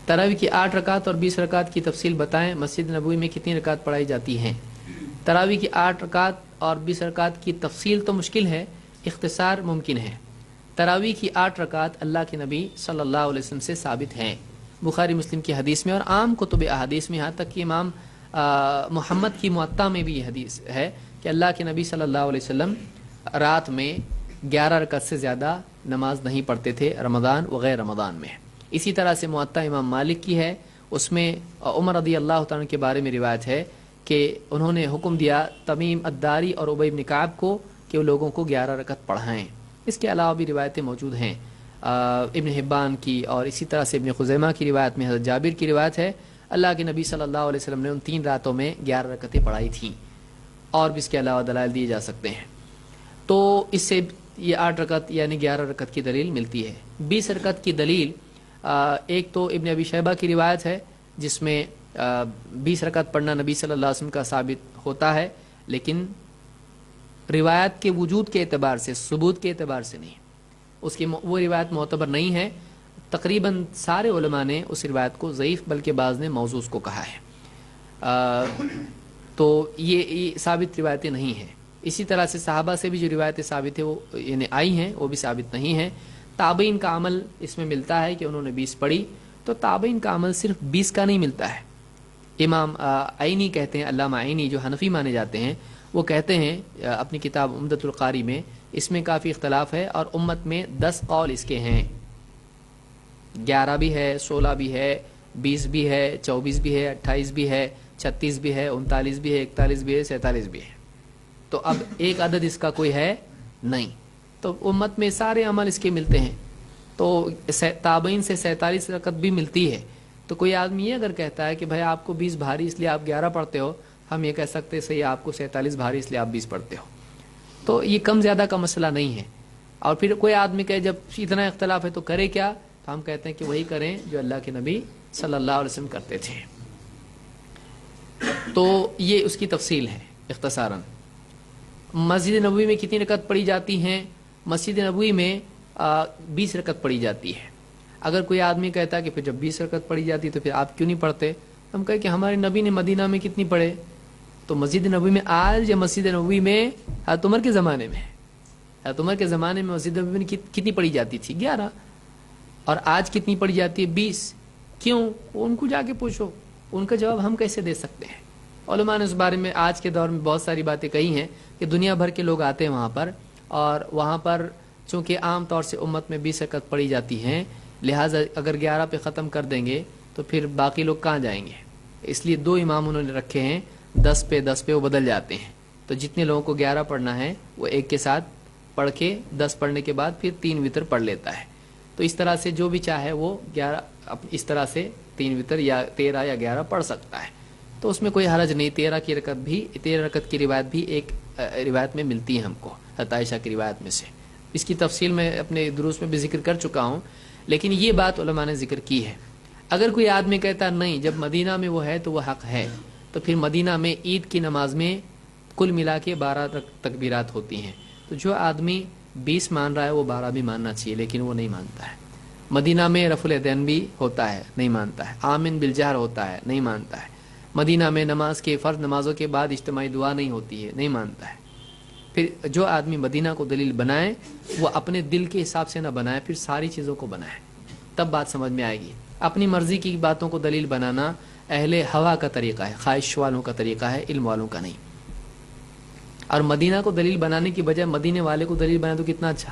تراویح کی 8 رکعت اور 20 رکعت کی تفصیل بتائیں، مسجد نبوی میں کتنی رکعت پڑھائی جاتی ہیں؟ تراویح کی 8 رکعت اور 20 رکعت کی تفصیل تو مشکل ہے، اختصار ممکن ہے۔ تراویح کی 8 رکعت اللہ کے نبی صلی اللہ علیہ وسلم سے ثابت ہیں، بخاری مسلم کی حدیث میں اور عام کتب احادیث میں، یہاں تک کہ امام محمد کی موطا میں بھی یہ حدیث ہے کہ اللہ کے نبی صلی اللہ علیہ وسلم رات میں 11 رکعت سے زیادہ نماز نہیں پڑھتے تھے، رمضان وغیر رمضان میں۔ اسی طرح سے موطا امام مالک کی ہے، اس میں عمر رضی اللہ تعالیٰ کے بارے میں روایت ہے کہ انہوں نے حکم دیا تمیم الداری اور ابی بن کعب کو کہ وہ لوگوں کو 11 رکعت پڑھائیں۔ اس کے علاوہ بھی روایتیں موجود ہیں، ابن حبان کی اور اسی طرح سے ابن خزیمہ کی روایت میں حضرت جابر کی روایت ہے، اللہ کے نبی صلی اللہ علیہ وسلم نے ان 3 راتوں میں 11 رکعتیں پڑھائی تھیں، اور بھی اس کے علاوہ دلائل دیے جا سکتے ہیں۔ تو اس سے یہ 8 رکعت یعنی 11 رکعت کی دلیل ملتی ہے۔ 20 رکعت کی دلیل ایک تو ابن ابی شیبہ کی روایت ہے جس میں 20 رکعت پڑھنا نبی صلی اللہ علیہ وسلم کا ثابت ہوتا ہے، لیکن روایت کے وجود کے اعتبار سے، ثبوت کے اعتبار سے نہیں، اس کی وہ روایت معتبر نہیں ہے۔ تقریباً سارے علماء نے اس روایت کو ضعیف، بلکہ بعض نے موضوع کو کہا ہے، تو یہ ثابت روایتیں نہیں ہیں۔ اسی طرح سے صحابہ سے بھی جو روایتیں ثابت ہیں وہ یعنی آئی ہیں وہ بھی ثابت نہیں ہیں۔ تابعین کا عمل اس میں ملتا ہے کہ انہوں نے 20 پڑھی، تو تابعین کا عمل صرف 20 کا نہیں ملتا ہے۔ امام عینی کہتے ہیں، علامہ عینی جو حنفی مانے جاتے ہیں، وہ کہتے ہیں اپنی کتاب عمدۃ القاری میں، اس میں کافی اختلاف ہے اور امت میں 10 قول اس کے ہیں، 11 بھی ہے، 16 بھی ہے، 20 بھی ہے، 24 بھی ہے، 28 بھی ہے، 36 بھی ہے، 39 بھی ہے، 41 بھی ہے، 47 بھی ہے۔ تو اب ایک عدد اس کا کوئی ہے نہیں، تو امت میں سارے عمل اس کے ملتے ہیں۔ تو تابعین سے 47 رکعت بھی ملتی ہے۔ تو کوئی آدمی یہ اگر کہتا ہے کہ بھائی آپ کو 20 بھاری اس لیے آپ 11 پڑھتے ہو، ہم یہ کہہ سکتے ہیں صحیح آپ کو 47 بھاری اس لیے آپ 20 پڑھتے ہو، تو یہ کم زیادہ کا مسئلہ نہیں ہے۔ اور پھر کوئی آدمی کہے جب اتنا اختلاف ہے تو کرے کیا، تو ہم کہتے ہیں کہ وہی کریں جو اللہ کے نبی صلی اللہ علیہ وسلم کرتے تھے۔ تو یہ اس کی تفصیل ہے اختصاراً۔ مسجد نبوی میں کتنی رکعت پڑھی جاتی ہیں؟ مسجد نبوی میں 20 رکعت پڑھی جاتی ہے۔ اگر کوئی آدمی کہتا ہے کہ پھر جب 20 رکعت پڑھی جاتی ہے تو پھر آپ کیوں نہیں پڑھتے، ہم کہیں کہ ہمارے نبی نے مدینہ میں کتنی پڑھے، تو مسجد نبوی میں آج یا مسجد نبوی میں حضرت عمر کے زمانے میں، حضرت عمر کے زمانے میں مسجد نبوی میں کتنی پڑھی جاتی تھی؟ 11۔ اور آج کتنی پڑھی جاتی ہے؟ 20۔ کیوں؟ ان کو جا کے پوچھو، ان کا جواب ہم کیسے دے سکتے ہیں؟ علماء نے اس بارے میں آج کے دور میں بہت ساری باتیں کہی ہیں کہ دنیا بھر کے لوگ آتے ہیں وہاں پر، اور وہاں پر چونکہ عام طور سے امت میں 20 رکعت پڑھی جاتی ہیں، لہٰذا اگر 11 پہ ختم کر دیں گے تو پھر باقی لوگ کہاں جائیں گے؟ اس لیے 2 امام انہوں نے رکھے ہیں، 10 پہ وہ بدل جاتے ہیں۔ تو جتنے لوگوں کو 11 پڑھنا ہے وہ ایک کے ساتھ پڑھ کے 10 پڑھنے کے بعد پھر 3 وتر پڑھ لیتا ہے۔ تو اس طرح سے جو بھی چاہے وہ 11 اس طرح سے 3 وتر یا 13 یا 11 پڑھ سکتا ہے، تو اس میں کوئی حرج نہیں۔ 13 رکعت کی روایت بھی ایک روایت میں ملتی ہے ہم کو، حضرت عائشہ کی روایت میں سے۔ اس کی تفصیل میں اپنے دروس میں بھی ذکر کر چکا ہوں، لیکن یہ بات علماء نے ذکر کی ہے۔ اگر کوئی آدمی کہتا نہیں جب مدینہ میں وہ ہے تو وہ حق ہے، تو پھر مدینہ میں عید کی نماز میں کل ملا کے 12 تکبیرات ہوتی ہیں، تو جو آدمی 20 مان رہا ہے وہ 12 بھی ماننا چاہیے، لیکن وہ نہیں مانتا ہے۔ مدینہ میں رفع الیدین بھی ہوتا ہے، نہیں مانتا ہے۔ آمین بالجہر ہوتا ہے، نہیں مانتا ہے۔ مدینہ میں نماز کے فرض نمازوں کے بعد اجتماعی دعا نہیں ہوتی ہے، نہیں مانتا ہے۔ پھر جو آدمی مدینہ کو دلیل بنائے وہ اپنے دل کے حساب سے نہ بنائے، پھر ساری چیزوں کو بنائے، تب بات سمجھ میں آئے گی۔ اپنی مرضی کی باتوں کو دلیل بنانا اہل ہوا کا طریقہ ہے، خواہش والوں کا طریقہ ہے، علم والوں کا نہیں۔ اور مدینہ کو دلیل بنانے کی بجائے مدینے والے کو دلیل بنائے تو کتنا اچھا۔